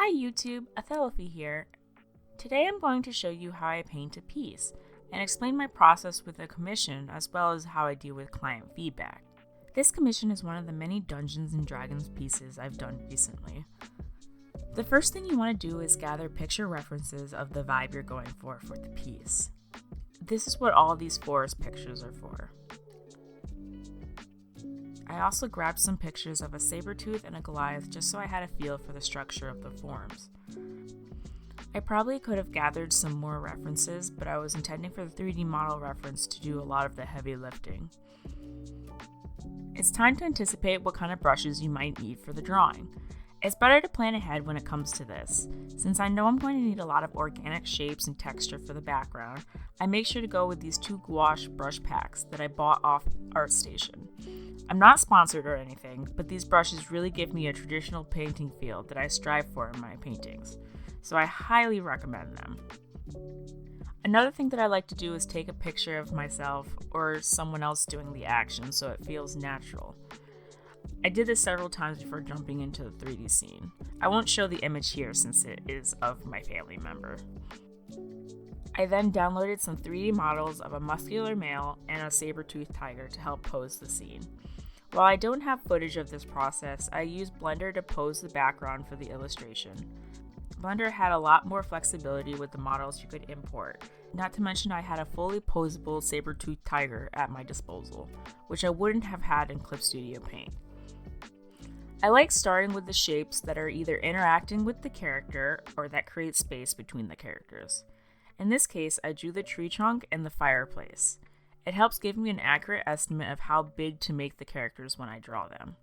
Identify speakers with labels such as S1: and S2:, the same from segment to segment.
S1: Hi YouTube, Athelophy here. Today I'm going to show you how I paint a piece and explain my process with a commission as well as how I deal with client feedback. This commission is one of the many Dungeons & Dragons pieces I've done recently. The first thing you want to do is gather picture references of the vibe you're going for the piece. This is what all these forest pictures are for. I also grabbed some pictures of a saber-tooth and a Goliath just so I had a feel for the structure of the forms. I probably could have gathered some more references, but I was intending for the 3D model reference to do a lot of the heavy lifting. It's time to anticipate what kind of brushes you might need for the drawing. It's better to plan ahead when it comes to this. Since I know I'm going to need a lot of organic shapes and texture for the background, I make sure to go with these two gouache brush packs that I bought off ArtStation. I'm not sponsored or anything, but these brushes really give me a traditional painting feel that I strive for in my paintings, so I highly recommend them. Another thing that I like to do is take a picture of myself or someone else doing the action so it feels natural. I did this several times before jumping into the 3D scene. I won't show the image here since it is of my family member. I then downloaded some 3D models of a muscular male and a saber-toothed tiger to help pose the scene. While I don't have footage of this process, I used Blender to pose the background for the illustration. Blender had a lot more flexibility with the models you could import, not to mention I had a fully posable saber-toothed tiger at my disposal, which I wouldn't have had in Clip Studio Paint. I like starting with the shapes that are either interacting with the character or that create space between the characters. In this case, I drew the tree trunk and the fireplace. It helps give me an accurate estimate of how big to make the characters when I draw them.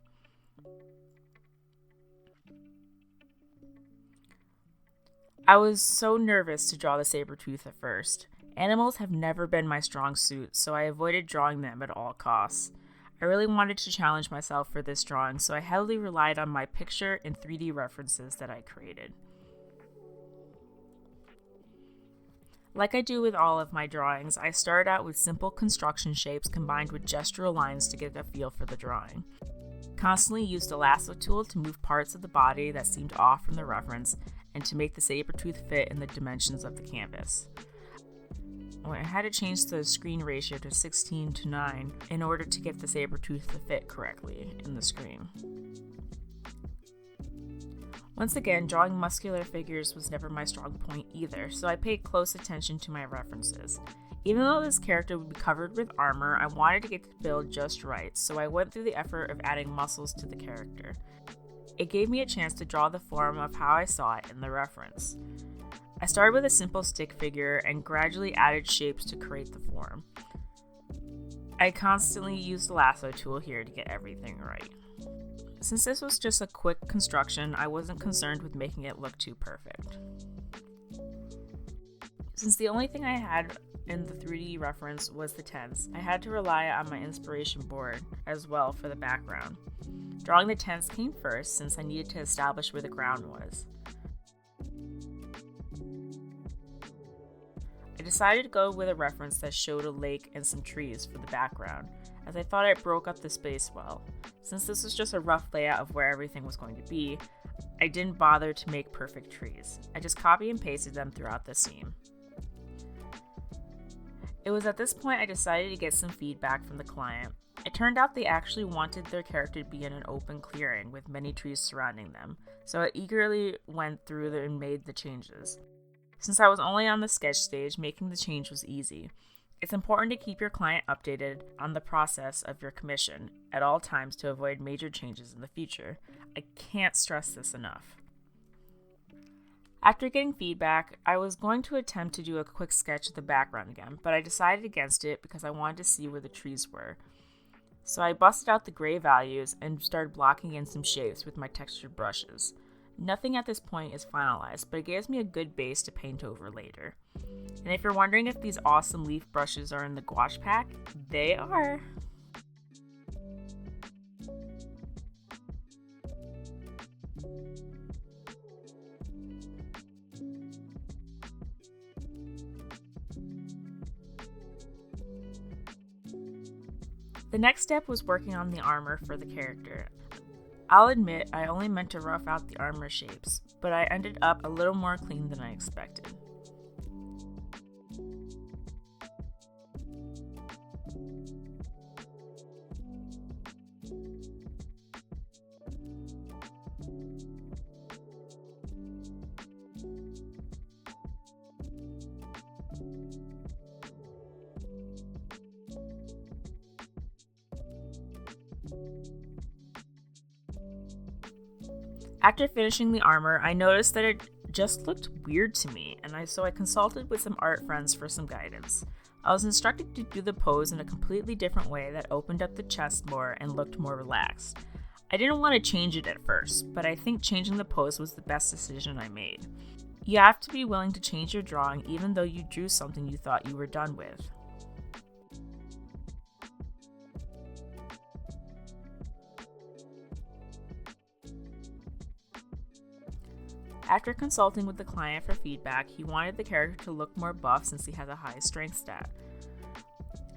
S1: I was so nervous to draw the saber-tooth at first. Animals have never been my strong suit, so I avoided drawing them at all costs. I really wanted to challenge myself for this drawing, so I heavily relied on my picture and 3D references that I created. Like I do with all of my drawings, I started out with simple construction shapes combined with gestural lines to get a feel for the drawing. Constantly used the lasso tool to move parts of the body that seemed off from the reference and to make the saber-tooth fit in the dimensions of the canvas. I had to change the screen ratio to 16:9 in order to get the saber-tooth to fit correctly in the screen. Once again, drawing muscular figures was never my strong point either, so I paid close attention to my references. Even though this character would be covered with armor, I wanted to get the build just right, so I went through the effort of adding muscles to the character. It gave me a chance to draw the form of how I saw it in the reference. I started with a simple stick figure and gradually added shapes to create the form. I constantly used the lasso tool here to get everything right. Since this was just a quick construction, I wasn't concerned with making it look too perfect. Since the only thing I had in the 3D reference was the tents, I had to rely on my inspiration board as well for the background. Drawing the tents came first since I needed to establish where the ground was. I decided to go with a reference that showed a lake and some trees for the background, as I thought it broke up the space well. Since this was just a rough layout of where everything was going to be, I didn't bother to make perfect trees. I just copy and pasted them throughout the scene. It was at this point I decided to get some feedback from the client. It turned out they actually wanted their character to be in an open clearing with many trees surrounding them, so I eagerly went through and made the changes. Since I was only on the sketch stage, making the change was easy. It's important to keep your client updated on the process of your commission at all times to avoid major changes in the future. I can't stress this enough. After getting feedback, I was going to attempt to do a quick sketch of the background again, but I decided against it because I wanted to see where the trees were. So I busted out the gray values and started blocking in some shapes with my textured brushes. Nothing at this point is finalized, but it gives me a good base to paint over later. And if you're wondering if these awesome leaf brushes are in the gouache pack, they are! The next step was working on the armor for the character. I'll admit I only meant to rough out the armor shapes, but I ended up a little more clean than I expected. After finishing the armor, I noticed that it just looked weird to me, so I consulted with some art friends for some guidance. I was instructed to do the pose in a completely different way that opened up the chest more and looked more relaxed. I didn't want to change it at first, but I think changing the pose was the best decision I made. You have to be willing to change your drawing even though you drew something you thought you were done with. After consulting with the client for feedback, he wanted the character to look more buff since he has a high strength stat.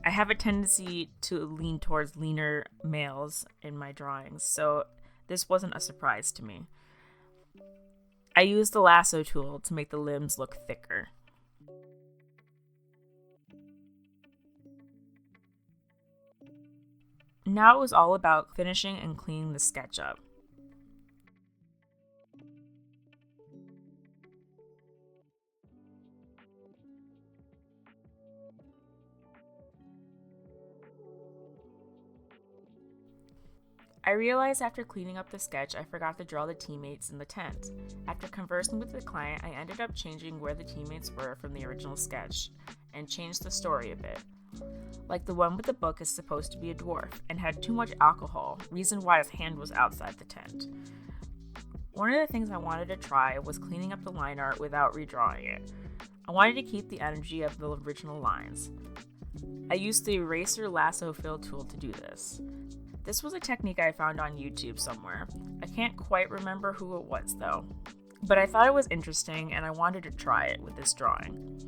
S1: I have a tendency to lean towards leaner males in my drawings, so this wasn't a surprise to me. I used the lasso tool to make the limbs look thicker. Now it was all about finishing and cleaning the sketch up. I realized after cleaning up the sketch I forgot to draw the teammates in the tent. After conversing with the client, I ended up changing where the teammates were from the original sketch and changed the story a bit. Like the one with the book is supposed to be a dwarf and had too much alcohol, reason why his hand was outside the tent. One of the things I wanted to try was cleaning up the line art without redrawing it. I wanted to keep the energy of the original lines. I used the eraser lasso fill tool to do this. This was a technique I found on YouTube somewhere. I can't quite remember who it was though, but I thought it was interesting and I wanted to try it with this drawing.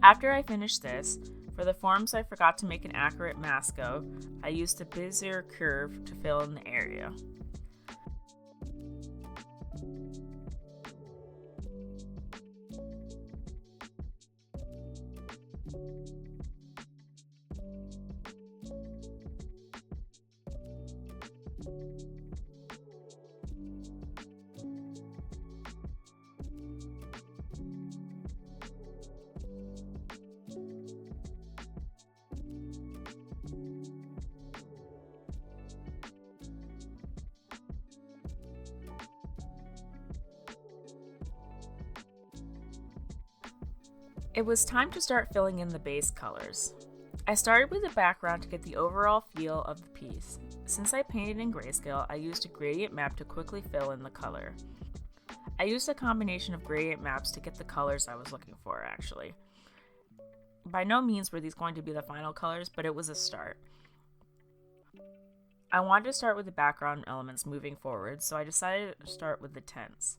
S1: After I finished this, for the forms I forgot to make an accurate mask of, I used a Bezier curve to fill in the area. It was time to start filling in the base colors. I started with the background to get the overall feel of the piece. Since I painted in grayscale, I used a gradient map to quickly fill in the color. I used a combination of gradient maps to get the colors I was looking for, actually. By no means were these going to be the final colors, but it was a start. I wanted to start with the background elements moving forward, so I decided to start with the tents.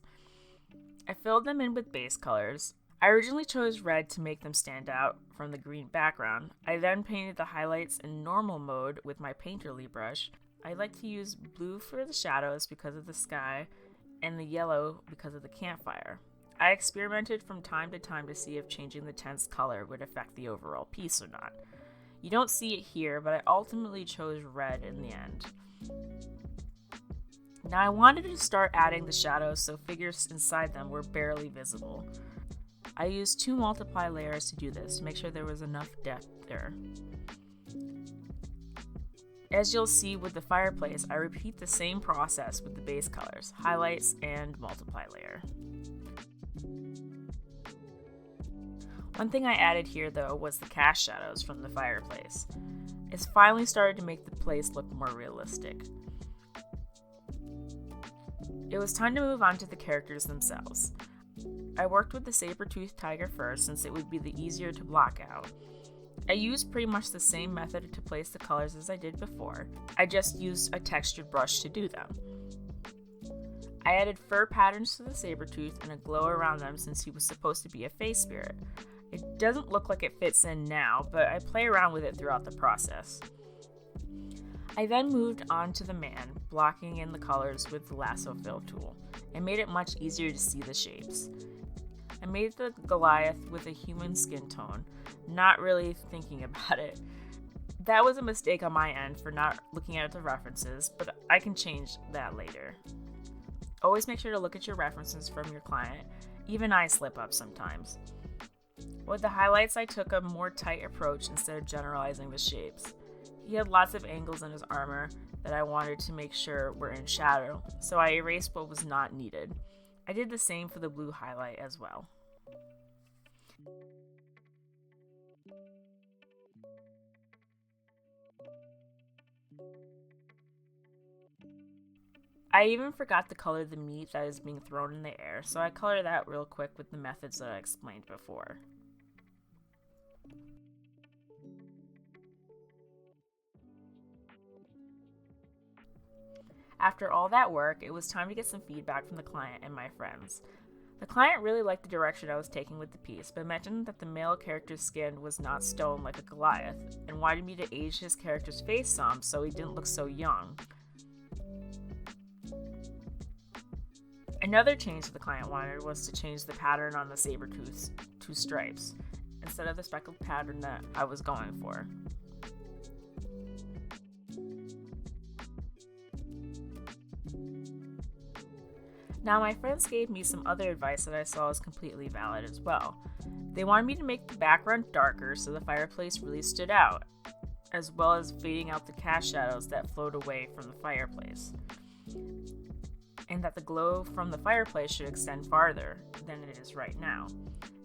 S1: I filled them in with base colors. I originally chose red to make them stand out from the green background. I then painted the highlights in normal mode with my painterly brush. I like to use blue for the shadows because of the sky, and the yellow because of the campfire. I experimented from time to time to see if changing the tent's color would affect the overall piece or not. You don't see it here, but I ultimately chose red in the end. Now I wanted to start adding the shadows so figures inside them were barely visible. I used 2 multiply layers to do this to make sure there was enough depth there. As you'll see with the fireplace, I repeat the same process with the base colors, highlights, and multiply layer. One thing I added here though was the cast shadows from the fireplace. It's finally started to make the place look more realistic. It was time to move on to the characters themselves. I worked with the saber-toothed tiger first since it would be the easier to block out. I used pretty much the same method to place the colors as I did before. I just used a textured brush to do them. I added fur patterns to the saber-tooth and a glow around them since he was supposed to be a face spirit. It doesn't look like it fits in now, but I play around with it throughout the process. I then moved on to the man, blocking in the colors with the lasso fill tool, and made it much easier to see the shapes. I made the Goliath with a human skin tone, not really thinking about it. That was a mistake on my end for not looking at the references, but I can change that later. Always make sure to look at your references from your client. Even I slip up sometimes. With the highlights, I took a more tight approach instead of generalizing the shapes. He had lots of angles in his armor that I wanted to make sure were in shadow, so I erased what was not needed. I did the same for the blue highlight as well. I even forgot to color the meat that is being thrown in the air, so I colored that real quick with the methods that I explained before. After all that work, it was time to get some feedback from the client and my friends. The client really liked the direction I was taking with the piece, but mentioned that the male character's skin was not stone like a Goliath, and wanted me to age his character's face some so he didn't look so young. Another change the client wanted was to change the pattern on the saber-tooth to stripes, instead of the speckled pattern that I was going for. Now, my friends gave me some other advice that I saw as completely valid as well. They wanted me to make the background darker so the fireplace really stood out, as well as fading out the cast shadows that flowed away from the fireplace, and that the glow from the fireplace should extend farther than it is right now.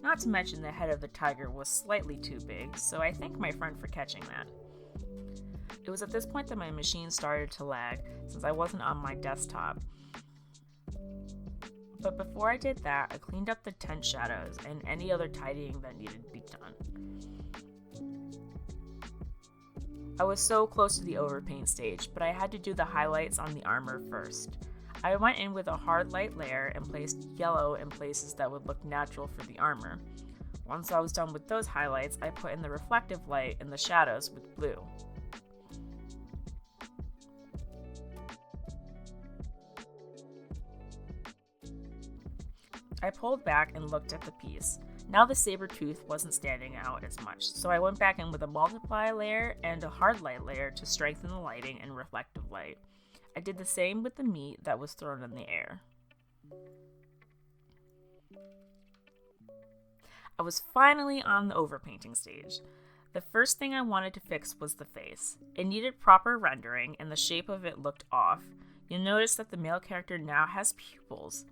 S1: Not to mention the head of the tiger was slightly too big, so I thank my friend for catching that. It was at this point that my machine started to lag, since I wasn't on my desktop. But before I did that, I cleaned up the tent shadows and any other tidying that needed to be done. I was so close to the overpaint stage, but I had to do the highlights on the armor first. I went in with a hard light layer and placed yellow in places that would look natural for the armor. Once I was done with those highlights, I put in the reflective light in the shadows with blue. I pulled back and looked at the piece. Now the saber tooth wasn't standing out as much, so I went back in with a multiply layer and a hard light layer to strengthen the lighting and reflective light. I did the same with the meat that was thrown in the air. I was finally on the overpainting stage. The first thing I wanted to fix was the face. It needed proper rendering and the shape of it looked off. You'll notice that the male character now has pupils.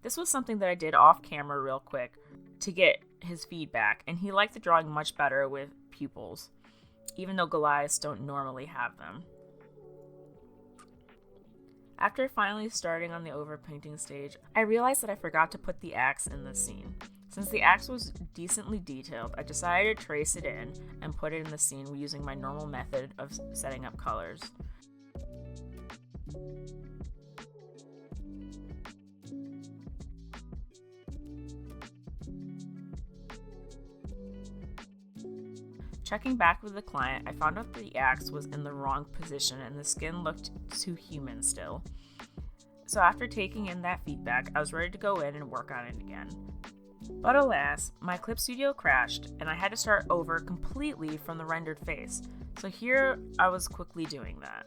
S1: This was something that I did off camera real quick to get his feedback, and he liked the drawing much better with pupils, even though Goliaths don't normally have them. After finally starting on the overpainting stage, I realized that I forgot to put the axe in the scene. Since the axe was decently detailed, I decided to trace it in and put it in the scene using my normal method of setting up colors. Checking back with the client, I found out the axe was in the wrong position and the skin looked too human still. So after taking in that feedback, I was ready to go in and work on it again. But alas, my clip studio crashed and I had to start over completely from the rendered face. So here I was quickly doing that.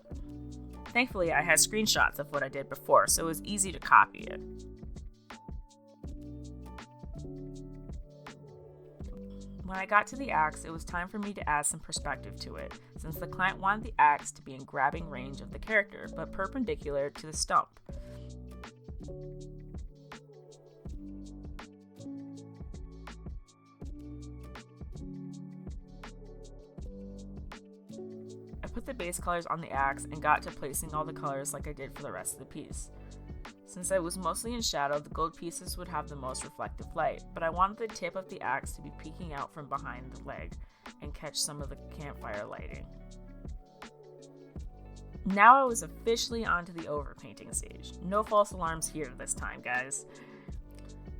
S1: Thankfully, I had screenshots of what I did before, so it was easy to copy it. When I got to the axe, it was time for me to add some perspective to it, since the client wanted the axe to be in grabbing range of the character, but perpendicular to the stump. I put the base colors on the axe and got to placing all the colors like I did for the rest of the piece. Since it was mostly in shadow, the gold pieces would have the most reflective light, but I wanted the tip of the axe to be peeking out from behind the leg and catch some of the campfire lighting. Now I was officially onto the overpainting stage. No false alarms here this time, guys.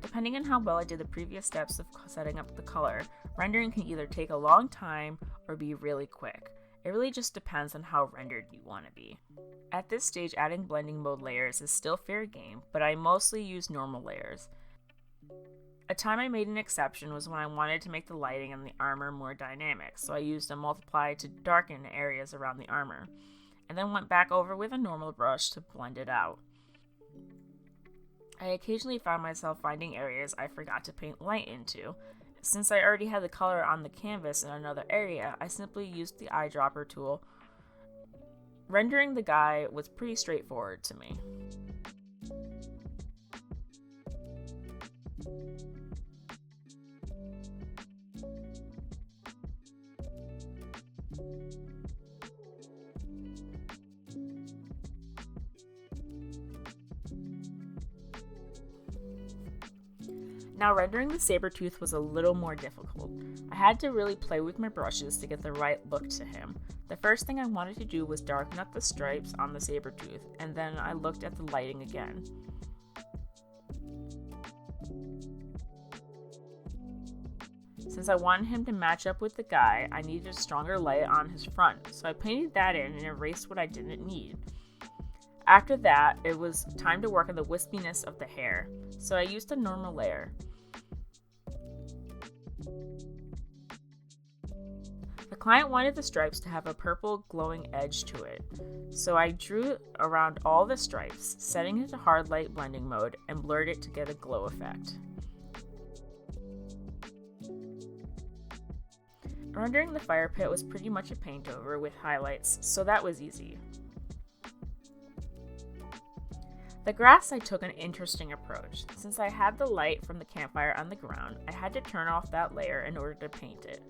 S1: Depending on how well I did the previous steps of setting up the color, rendering can either take a long time or be really quick. It really just depends on how rendered you want to be. At this stage, adding blending mode layers is still fair game, but I mostly use normal layers. A time I made an exception was when I wanted to make the lighting and the armor more dynamic, so I used a multiply to darken areas around the armor, and then went back over with a normal brush to blend it out. I occasionally found myself finding areas I forgot to paint light into. Since I already had the color on the canvas in another area, I simply used the eyedropper tool. Rendering the guy was pretty straightforward to me. Now, rendering the saber-tooth was a little more difficult. I had to really play with my brushes to get the right look to him. The first thing I wanted to do was darken up the stripes on the saber-tooth, and then I looked at the lighting again. Since I wanted him to match up with the guy, I needed a stronger light on his front, so I painted that in and erased what I didn't need. After that, it was time to work on the wispiness of the hair, so I used a normal layer. The client wanted the stripes to have a purple glowing edge to it, so I drew around all the stripes, setting it to hard light blending mode, and blurred it to get a glow effect. Rendering the fire pit was pretty much a paint over with highlights, so that was easy. The grass, I took an interesting approach. Since I had the light from the campfire on the ground, I had to turn off that layer in order to paint it.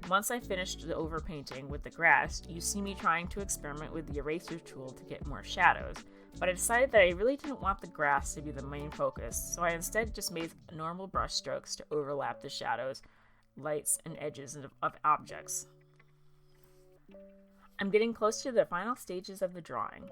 S1: Once I finished the overpainting with the grass, you see me trying to experiment with the eraser tool to get more shadows, but I decided that I really didn't want the grass to be the main focus, so I instead just made normal brush strokes to overlap the shadows, lights, and edges of objects. I'm getting close to the final stages of the drawing.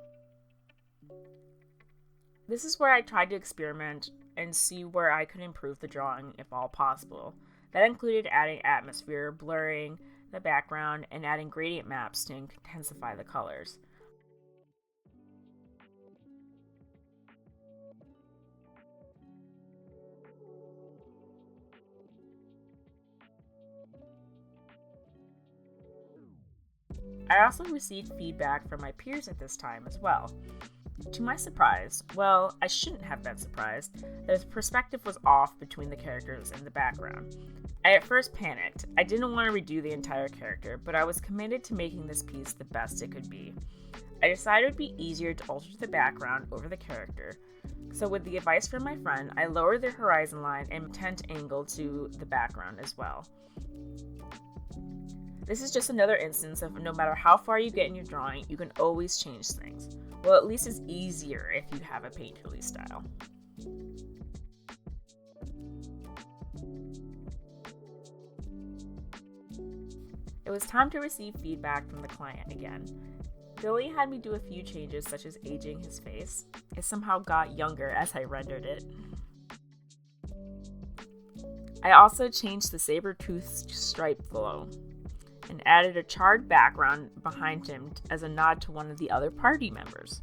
S1: This is where I tried to experiment and see where I could improve the drawing if all possible. That included adding atmosphere, blurring the background, and adding gradient maps to intensify the colors. I also received feedback from my peers at this time as well. To my surprise, well, I shouldn't have been surprised, the perspective was off between the characters and the background. I at first panicked. I didn't want to redo the entire character, but I was committed to making this piece the best it could be. I decided it would be easier to alter the background over the character, so with the advice from my friend, I lowered the horizon line and tent angle to the background as well. This is just another instance of no matter how far you get in your drawing, you can always change things. Well, at least it's easier if you have a painterly style. It was time to receive feedback from the client again. Billy had me do a few changes such as aging his face. It somehow got younger as I rendered it. I also changed the saber-tooth stripe flow and added a charred background behind him as a nod to one of the other party members.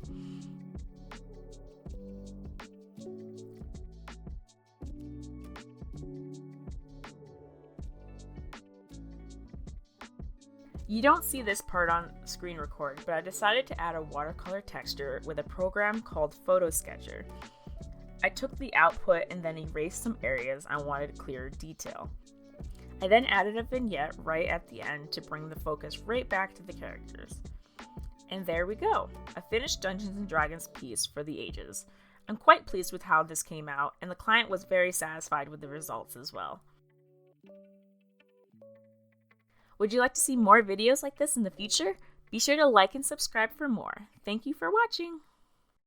S1: You don't see this part on screen record, but I decided to add a watercolor texture with a program called Photo Sketcher. I took the output and then erased some areas I wanted clearer detail. I then added a vignette right at the end to bring the focus right back to the characters. And there we go, a finished Dungeons & Dragons piece for the ages. I'm quite pleased with how this came out, and the client was very satisfied with the results as well. Would you like to see more videos like this in the future? Be sure to like and subscribe for more. Thank you for watching!